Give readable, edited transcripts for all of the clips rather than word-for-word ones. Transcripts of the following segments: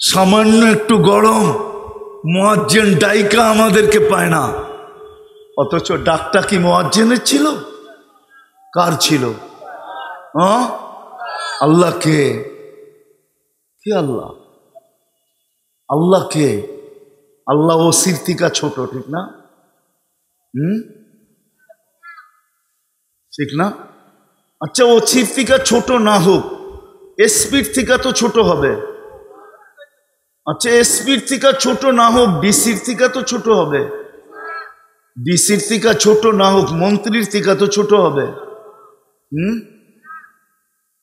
সামান্য একটু গরম, মুয়াজ্জিন ডাইকা আমাদেরকে পায় না, অথচ ডাকটা কি মুয়াজ্জিনের ছিল? কার ছিল? আল্লাহ কে? কে আল্লাহ? আল্লাহ কে? আল্লাহ ও সিরতিকা ছোট, ঠিক না? ঠিক না? আচ্ছা, ও সিরতিকা ছোট না হোক, এসপির থেকে তো ছোট হবে। আচ্ছা, এসপির থেকে ছোট না হোক, ডিসির থেকে তো ছোট হবে। ডিসির থেকে ছোট না হোক, মন্ত্রীর থেকে তো ছোট হবে।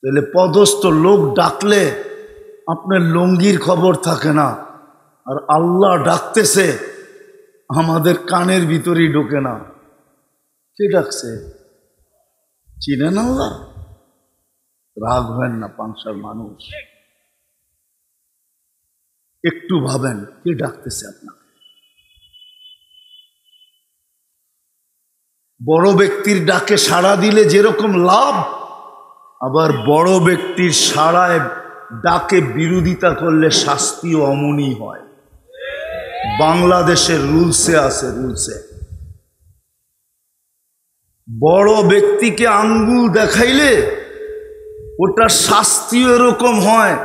তাহলে পদস্থ লোক ডাকলে আপনার লঙ্গির খবর থাকে না, আর আল্লাহ ডাকতেছে আমাদের কানের ভিতরেই ঢোকে না। কে ডাকছে? চিনেন আল্লাহ? রাগ হয় না পাংশার মানুষ, একটু ভাবেন কে ডাকতেছে আপনাকে। বড় ব্যক্তির ডাকে সাড়া দিলে যেরকম লাভ, আবার বড় ব্যক্তির সাড়ায় ডাকে বিরোধিতা করলে শাস্তিও অমনই হয়। বাংলাদেশের রুলসে আছে, রুলসে বড় ব্যক্তিকে আঙ্গুল দেখাইলে ওটা শাস্তিও এরকম হয়।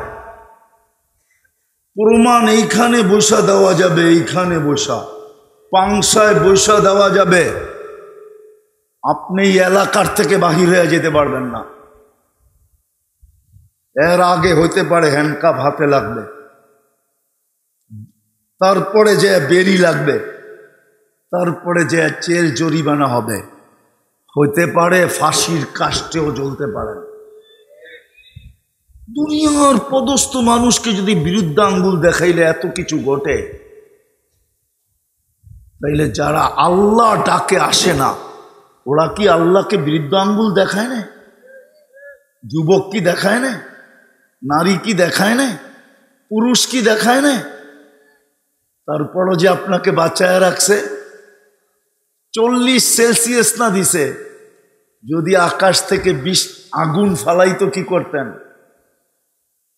প্রমাণ এইখানে বসা দেওয়া যাবে, এইখানে বসা, পাংশায় বসা দেওয়া যাবে। আপনি এলাকার থেকে বাহির হয়ে যেতে পারবেন না। এর আগে হইতে পারে হ্যান্ডকাপ হাতে লাগবে, তারপরে যে বেরি লাগবে, তারপরে যে জেল জরিমানা হবে, হইতে পারে ফাঁসির কাষ্টেও জ্বলতে পারে। দুনিয়ার পদস্থ মানুষকে যদি বিরুদ্ধে আঙ্গুল দেখাইলে এত কিছু ঘটে, তাইলে যারা আল্লাহ ডাকে আসে না, ওরা কি আল্লাহকে বিরুদ্ধ আঙ্গুল দেখায় না? যুবক কি দেখায় না? নারী কি দেখায় না? পুরুষ কি দেখায় না? তারপরও যে আপনাকে বাঁচায় রাখছে। 40 সেলসিয়াস না দিছে, যদি আকাশ থেকে 20 আগুন ফালাইতো কি করতেন?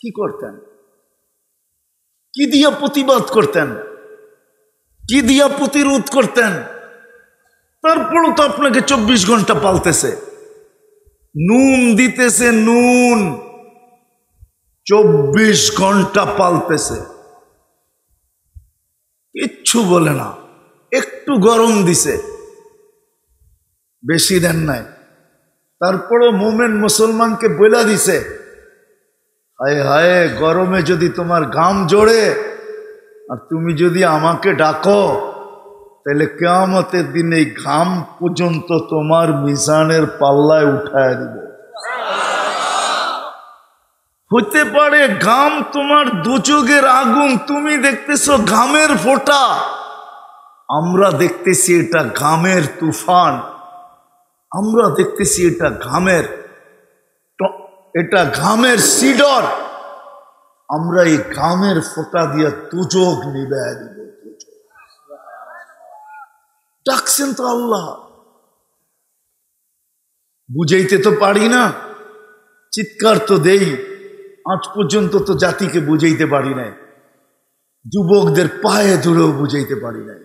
কি করতেন? কি দিয়া প্রতিবাদ করতেন? কি দিয়া প্রতিরোধ করতেন? তারপরও তো আপনাকে 24 ঘন্টা পালতেছে, নুন দিতেছে, নুন 24 ঘন্টা পালতেছে, কিচ্ছু বলে না। একটু গরম দিছে, বেশি দেন নাই, তারপরও মোমেন মুসলমানকে বলে দিছে, হায় হায় গরমে যদি তোমার ঘাম জড়ে আর তুমি যদি আমাকে ডাকো, তাহলে কিয়ামতের দিন এই ঘাম পর্যন্ত তোমার মিজানের পাল্লায় উঠায় দিব। হতে পারে ঘাম তোমার দোজখের আগুন, তুমি দেখতেছো ঘামের ফোঁটা, আমরা দেখতেছি এটা ঘামের তুফান, আমরা দেখতেছি এটা ঘামের সিডর। আমরা এই ঘামের ফোঁটা দিয়ে দোজখ নিবায় দিব। ডাকছেন তো আল্লাহ, বুঝাইতে তো পারি না, চিৎকার তো দেই, আজ পর্যন্ত তো জাতিকে বুঝাইতে পারি নাই, যুবকদের পায়ে ধরেও বুঝাইতে পারি নাই।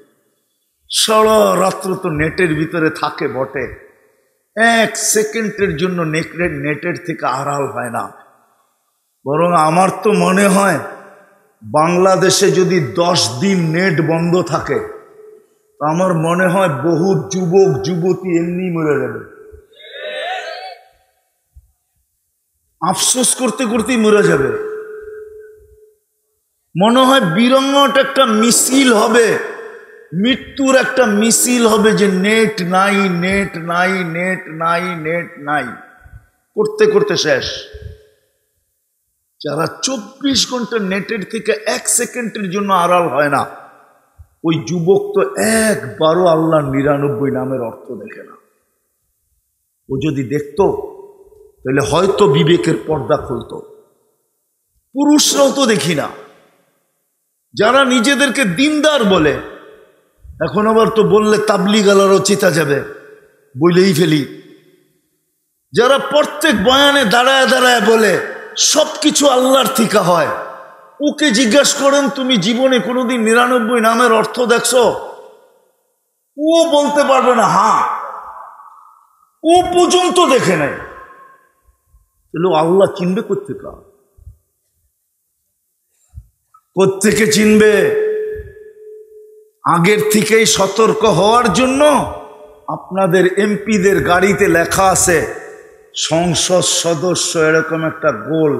সারা রাত্র তো নেটের ভিতরে থাকে বটে, 1 সেকেন্ডের জন্য নেটের থেকে আড়াল হয় না। বরং আমার তো মনে হয় বাংলাদেশে যদি 10 দিন নেট বন্ধ থাকে, আমার মনে হয় বহু যুবক যুবতী এমনি মরে যাবে, আফসোস করতে করতেই মরে যাবে। মনে হয় বিরঙ্গট একটা মিছিল হবে, মৃত্যুর একটা মিছিল হবে, যে নেট নাই, নেট নাই, নেট নাই, নেট নাই, করতে করতে শেষ। যারা 24 ঘন্টা নেটের থেকে 1 সেকেন্ডের জন্য আড়াল হয় না, ওই যুবক তো একবারও আল্লাহ 99 নামের অর্থ দেখে না। ও যদি দেখতো তাহলে হয়তো বিবেকের পর্দা খুলতো। পুরুষরাও তো দেখি না, যারা নিজেদেরকে দিনদার বলে, এখন আবার তো বললে তাবলিগালারও চেতা যাবে, বলেই ফেলি। যারা প্রত্যেক বয়ানে দাঁড়ায় দাঁড়ায় বলে সবকিছু আল্লাহর থেকে হয়, ওকে জিজ্ঞাসা করেন তুমি জীবনে কোনোদিন 99 নামের অর্থ দেখছো? ও বলতে পারবে না। হ্যাঁ, ও পর্যন্ত দেখে নেয়। তাহলে আল্লাহ চিনবে কোত্থেকে চিনবে? আগের থেকেই সতর্ক হওয়ার জন্য আপনাদের এমপিদের গাড়িতে লেখা আছে সংসদ সদস্য, এরকম একটা গোল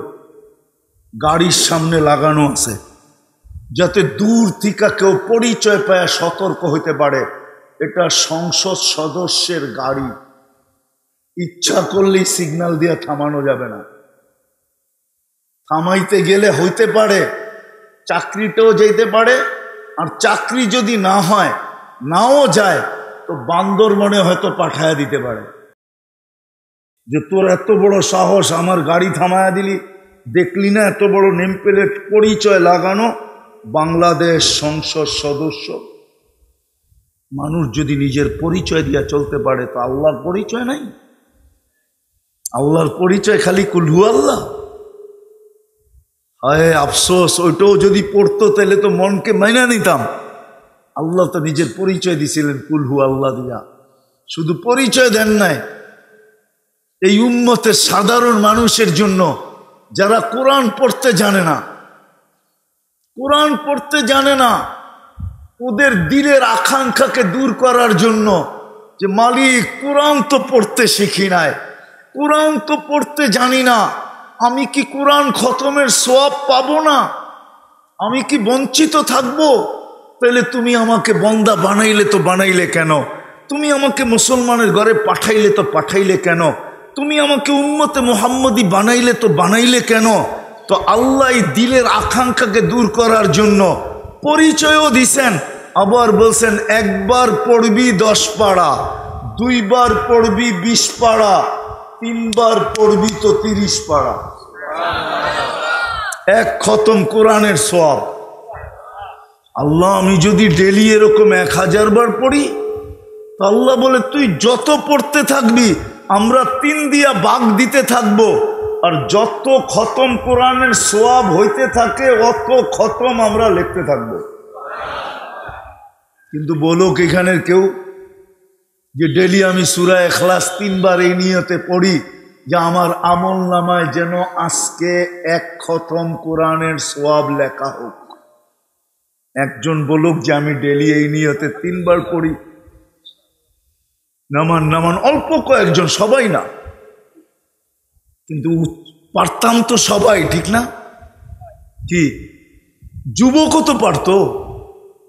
গাড়ির সামনে লাগানো আছে, যাতে দূর থেকে কেউ পরিচয় পায় সতর্ক হইতে পারে এটা সংসদ সদস্যের গাড়ি। ইচ্ছা করলেই সিগন্যাল দিয়ে থামানো যাবে না। থামাইতে গেলে হইতে পারে চাকরিটাও যেতে পারে, আর চাকরি যদি না হয়, নাও যায়, তো বান্দরবনে হয়তো পাঠায়া দিতে পারে যে তোর এত বড় সাহস, আমার গাড়ি থামায়া দিলি, দেখলি না এত বড় নেম প্লেট, পরিচয় লাগানো বাংলাদেশ সংসদ সদস্য। মানুষ যদি নিজের পরিচয় দিয়া চলতে পারে তো আল্লাহর পরিচয় নাই? আল্লাহর পরিচয় খালি কুলহু আল্লাহ। হায় আফসোস, ওইটাও যদি পড়তো তাহলে তো মনকে মাইনা নিতাম। আল্লাহ তো নিজের পরিচয় দিছিলেন কুলহু আল্লাহ দিয়া, শুধু পরিচয় দেন নাই এই উম্মতের সাধারণ মানুষের জন্য যারা কোরআন পড়তে জানে না, কোরআন পড়তে জানে না, ওদের দিলের আকাঙ্ক্ষাকে দূর করার জন্য যে মালিক কোরআন তো পড়তে শিখি নাই, কোরআন তো পড়তে জানি না, আমি কি কোরআন খতমের সওয়াব পাবো না? আমি কি বঞ্চিত থাকবো? তাহলে তুমি আমাকে বন্দা বানাইলে তো বানাইলে কেন? তুমি আমাকে মুসলমানের ঘরে পাঠাইলে তো পাঠাইলে কেন? তুমি আমাকে উম্মতে মুহাম্মদী বানাইলে তো বানাইলে কেন? তো আল্লাহ দিলের আকাঙ্ক্ষাকে দূর করার জন্য পরিচয়ও দিছেন, আবার বলছেন একবার পড়বি 10 পারা, 2 বার পড়বি 20 পারা, 3 বার পড়বি তো 30 পারা। এক খতম কোরআনের সওয়াব। আল্লাহ, আমি যদি ডেলি এরকম 1000 বার পড়ি, তো আল্লাহ বলে তুই যত পড়তে থাকবি আমরা 3 দিয়া ভাগ দিতে থাকবো, আর যত খতম কোরআনের সওয়াব হইতে থাকে অত খতম আমরা লিখতে থাকবো। কিন্তু বলো এখানের কেউ যে ডেলি আমি সূরা ইখলাস 3 বার এই নিয়তে পড়ি যে আমার আমল নামায় যেন আজকে 1 খতম কোরআনের সওয়াব লেখা হোক? একজন বলুক যে আমি ডেলি এই নিয়তে 3 বার পড়ি। নামান অল্প কয়েকজন, সবাই না, কিন্তু পারতাম তো সবাই, ঠিক না? কি যুবকও তো পারতো,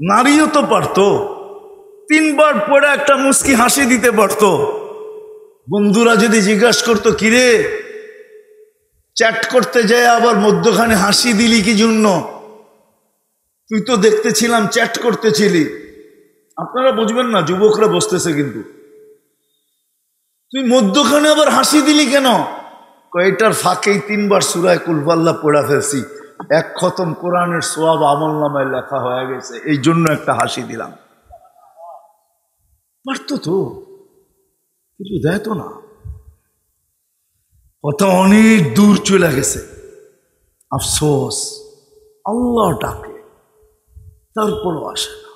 নারীও তো পারতো, 3 বার পড়ে একটা মুস্কি হাসি দিতে পারতো। বন্ধুরা যদি জিজ্ঞাসা করতো কিরে চ্যাট করতে যায় আবার মধ্যখানে হাসি দিলি কি জন্য? তুই তো দেখতেছিলাম চ্যাট করতেছিলি। আপনারা বুঝবেন না, যুবকরা বসতেছে, কিন্তু তুই মধ্যখানে আবার হাসি দিলি কেন? কয়টার ফাঁকেই 3 বার সূরা কুল আল্লাহ পড়া ফেলছি, 1 খতম কোরআনের সওয়াব আমলনামায় লেখা হয়ে গেছে, এই জন্য একটা হাসি দিলাম। পারতো তো, কিন্তু দেয় তো না। কথা অনেক দূর চলে গেছে। আফসোস, আল্লাহ ডাকে তারপরও আসে না।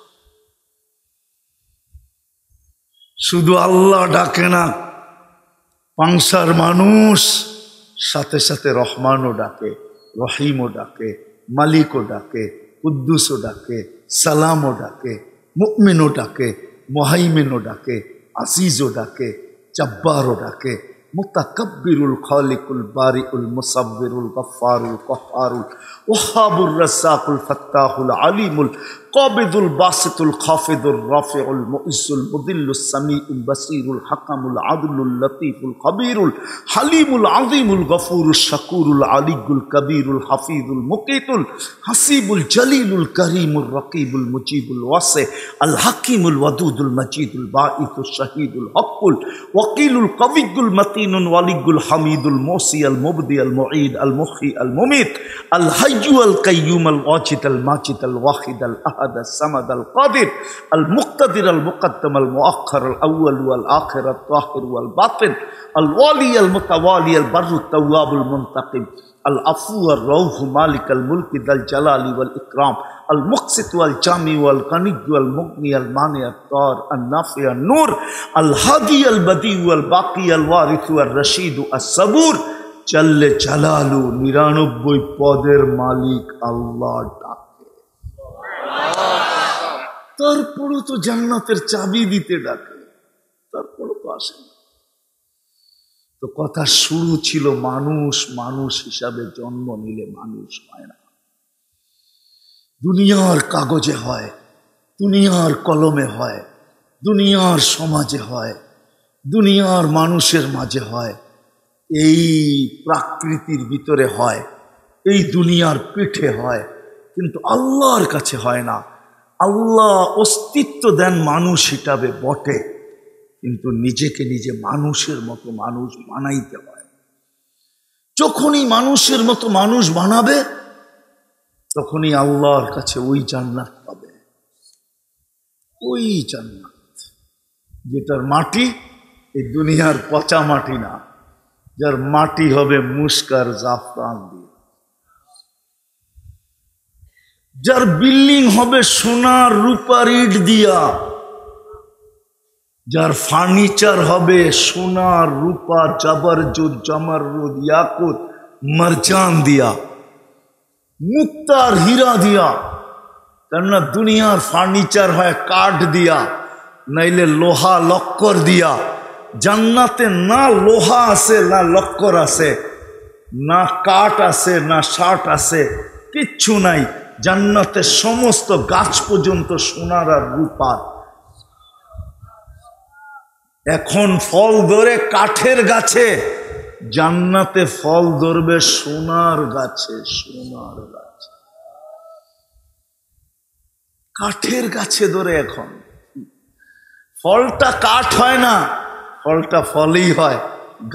শুধু আল্লাহ ডাকে না, পাংশার মানুষ সাথে সাথে রহমানও ডাকে, রহিমও ডাকে, মালিকও ডাকে, কুদ্দুসও ডাকে, সালামও ডাকে, মুমিনও ডাকে, মুহাইমিনও ডাকে, আজিজও ডাকে, জব্বারও ডাকে, মুতাকাব্বিরুল খালিকুল বারিউল মুসাব্বিরুল গফফারুল কহ্হারুল ওয়াহাবুর রাজ্জাকুল ফাত্তাহুল আলিমুল কাবিদুল বাসিতুল খাফিদুর রাফিউল মুইজ্জুল মুদিল্লুস সামিউল বাসিরুল হাকামুল আদলুল লতীফুল খবীরুল হালিমুল আযীমুল গফুরুশ শাকুরুল আলিয়ুল কবীরুল হাফিজুল মুকিতুল হাসিবুল জলিলুল করিমুর রকিবুল মুজিবুল ওয়াসি আল হাকিমুল ওয়াদুদুল মজিদুল বাঈসুশ শাহীদুল হকুল ওয়াকিলুল কবিয়ুল মতিনুল ওয়ালিয়ুল হামিদুল মুসি আল মুবদি আল মুঈদ আল মুখী আল মুমিত আল হাইয়্যু আল কাইয়্যুম আল ওয়াজিদ আল মাজিদ আল ওয়াহিদ আল আহাদ الأحد الصمد القادر المقتدر المقدم المؤخر الأول والآخر الطاهر والباطن الوالي المتوالي البر التواب المنتقم العفو الرؤوف مالك الملك ذا الجلال والإكرام المقسط والجامع والغني والمغني المانع الضار النافع النور الهادي البديع والباقي الوارث والرشيد الصبور চল্লে চালালু ৯৯ পদের মালিক আল্লাহ ডাকে। তারপরও তো জান্নাতের চাবি দিতে ডাকে, তারপরও তো আসে না। তো কথা শুরু ছিল মানুষ মানুষ হিসাবে জন্ম নিলে মানুষ হয় না। দুনিয়ার কাগজে হয়, দুনিয়ার কলমে হয়, দুনিয়ার সমাজে হয়, দুনিয়ার মানুষের মাঝে হয়, এই প্রাকৃতির ভিতরে হয়, এই দুনিয়ার পিঠে হয়, কিন্তু আল্লাহর কাছে হয় না। আল্লাহ অস্তিত্ব দেন মানুষ হিসাবে বটে, কিন্তু নিজেকে নিজে মানুষের মতো মানুষ বানাইতে হয়। যখনই মানুষের মতো মানুষ বানাবে তখনই আল্লাহর কাছে ওই জান্নাত পাবে, ওই জান্নাত যেটার মাটি এই দুনিয়ার পচা মাটি না, যার মাটি হবে মুস্কার জাফরান দিয়ে, যার বিল্ডিং হবে সোনার রূপার ইট দিয়া, যার ফার্নিচার হবে সোনার রূপার জবরজুদ জমরুদ ইয়াকুত মারজান দিয়া, মুক্তার হীরা দিয়া। কেননা দুনিয়ার ফার্নিচার হয় কাঠ দিয়া, নাইলে লোহা লক্কর দিয়া। জান্নাতে না লোহা আছে না লক্কর আছে, না কাঠ আছে না শার্ট আছে, কিচ্ছু নাই। জান্নাতে সমস্ত গাছ পর্যন্ত সোনার আর রূপার। এখন ফল ধরে কাঠের গাছে, জান্নাতে ফল ধরবে সোনার গাছে, সোনার গাছে। কাঠের গাছে ধরে এখন ফলটা কাঠ হয় না, ফলটা ফলই হয়,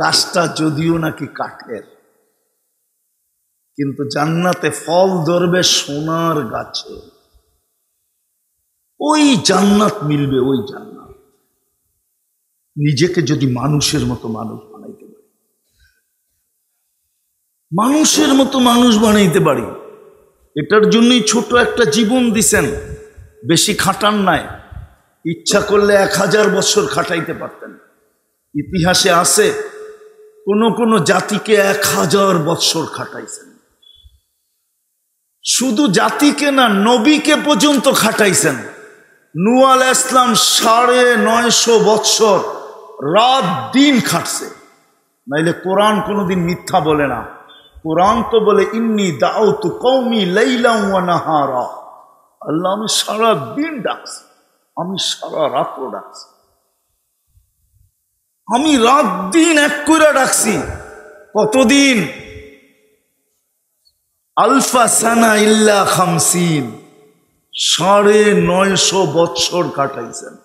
গাছটা যদিও নাকি কাঠের, কিন্তু জান্নাতে ফল ধরবে সোনার গাছে। ওই জান্নাত মিলবে, ওই জান্নাত। নিজেকে যদি মানুষের মতো মানুষ বানাইতে পারি, মানুষের মতো মানুষ বানাইতে পারি, এটার জন্যই ছোট একটা জীবন দিছেন, বেশি খাটান নাই। ইচ্ছা করলে ১০০০ বছর খাটাইতে পারতেন। ইতিহাসে আছে কোন কোন জাতিকে ১০০০ বছর খাটাইছেন। শুধু জাতিকে না, নবীকে পর্যন্ত খাটাইছেন। নূহ আলাইহিস সালাম ৯৫০ বছর রাত দিন খাটছে, নাইলে কোরআন কোনোদিন মিথ্যা বলে না। কোরআন তো বলে ইন্নী দাউতু কওমি লাইলান ওয়া নাহারা, আল্লাহ আমি সারা দিন ডাকছি, আমি সারা রাত্র ডাকছি, আমি রাত দিন এক করে ডাকছি। কতদিন? আলফা সানা ইল্লা ৫০, ৯৫০ বছর কাটাইছেন।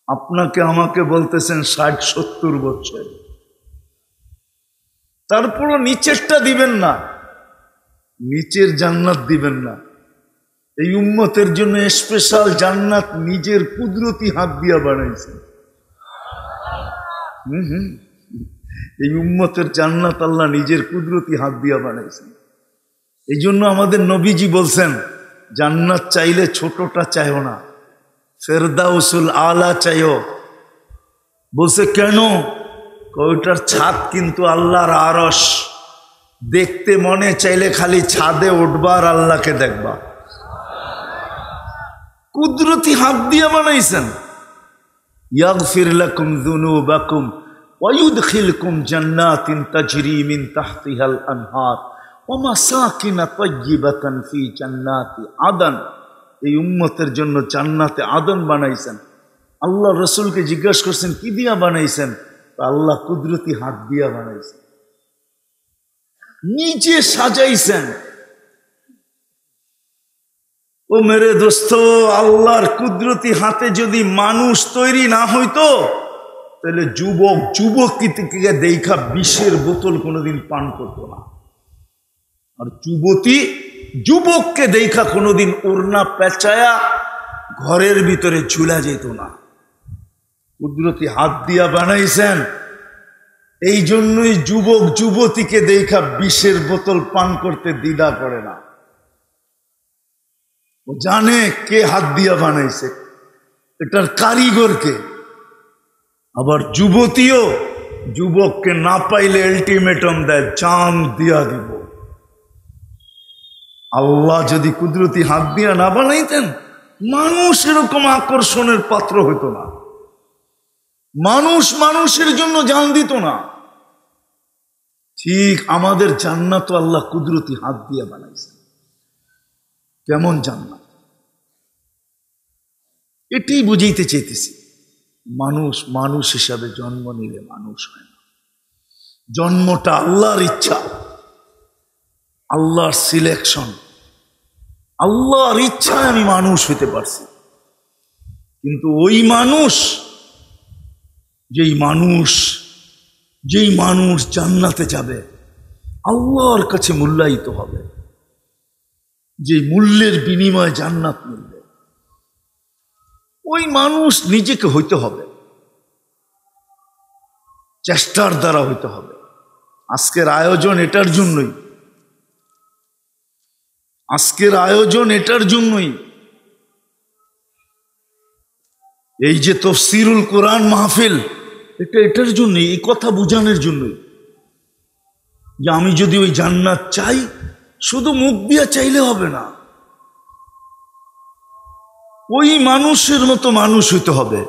আপনাকে আমাকে বলতেছেন ৬০-৭০ বছর। তারপরও নিচেরটা দিবেন না, নিচের জান্নাত দিবেন না। এই উম্মতের জন্য স্পেশাল জান্নাত নিজের কুদরতি হাত দিয়া বানাইছেন। এই উম্মতের জান্নাত আল্লাহ নিজের কুদরতি হাত দিয়া বানাইছেন। এই জন্য আমাদের নবীজি বলছেন, জান্নাত চাইলে ছোটটা চাইও না, ফেরদাউসুল আলা চাইও। বলছে কেন? ওইটার ছাদ কিন্তু আল্লাহর আরশ, দেখতে মনে চাইলে খালি ছাদে উঠবার, আল্লাহকে দেখবা। কুদরতি হাত দিয়ে বানাইছেন। ইয়াগফির লাকুম যুনুবাকুম ওয়া ইউদখিলকুম জান্নাতিন তাজরি মিন তাহতিহাল আনহার ওয়া মাসাকিন তাইয়্যিবাতান ফি জান্নাতি আদন। এই উম্মতের জন্য জান্নাতে আদন বানাইছেন। আল্লাহ রসুলকে জিজ্ঞাসা করছেন কি দিয়া বানাইছেন? আল্লাহ কুদরতি হাত দিয়া বানাইছেন, নিজে সাজাইছেন। ও মেরে দোস্ত, আল্লাহর কুদরতি হাতে যদি মানুষ তৈরি না হইতো তাহলে যুবককে দেখা ২০-এর বোতল কোনোদিন পান করতো না, আর যুবতী যুবককে দেখা কোনোদিন ওড়না পেঁচায়া ঘরের ভিতরে ঝুলা যেত না। কুদরতি হাত দিয়া বানাইছেন, এই জন্যই যুবক যুবতীকে দেখা বিষের বোতল পান করতে দ্বিধা করে না। ও জানে কে হাত দিয়া বানাইছে, এটার কারিগরকে। আবার যুবতীও যুবককে না পাইলে আলটিমেটাম দেয়, জান দিয়া দিব। আল্লাহ যদি কুদরতি হাত দিয়া না বানাইতেন, মানুষ এরকম আকর্ষণের পাত্র হইত না, মানুষ মানুষের জন্য জান দিত না। ঠিক আমাদের জান্নাত আল্লাহ কুদরতি হাত দিয়া বানাইছে। কেমন জান্নাত, এটাই বুঝাইতে চাইতেছি। মানুষ মানুষ হিসাবে জন্ম নিলে মানুষ হয় না। জন্মটা আল্লাহর ইচ্ছা, আল্লাহর সিলেকশন। আল্লাহর ইচ্ছায় আমি মানুষ হইতে পারছি। কিন্তু ওই মানুষ, যেই মানুষ জান্নাতে যাবে, আল্লাহর কাছে মূল্যায়িত হবে, যে মূল্যের বিনিময়ে জান্নাত মিলবে, ওই মানুষ নিজেকে হইতে হবে, চেষ্টার দ্বারা হইতে হবে। আজকের আয়োজন এটার জন্যই, আজকের আয়োজন এটার জন্যই। এই যে তাফসীরুল কোরআন মাহফিল, এটার জন্যই, এই কথা বুঝানোর জন্যই যে আমি যদি ওই জান্নাত চাই, শুধু মুখ দিয়ে চাইলে হবে না, ওই মানুষের মতো মানুষ হইতে হবে।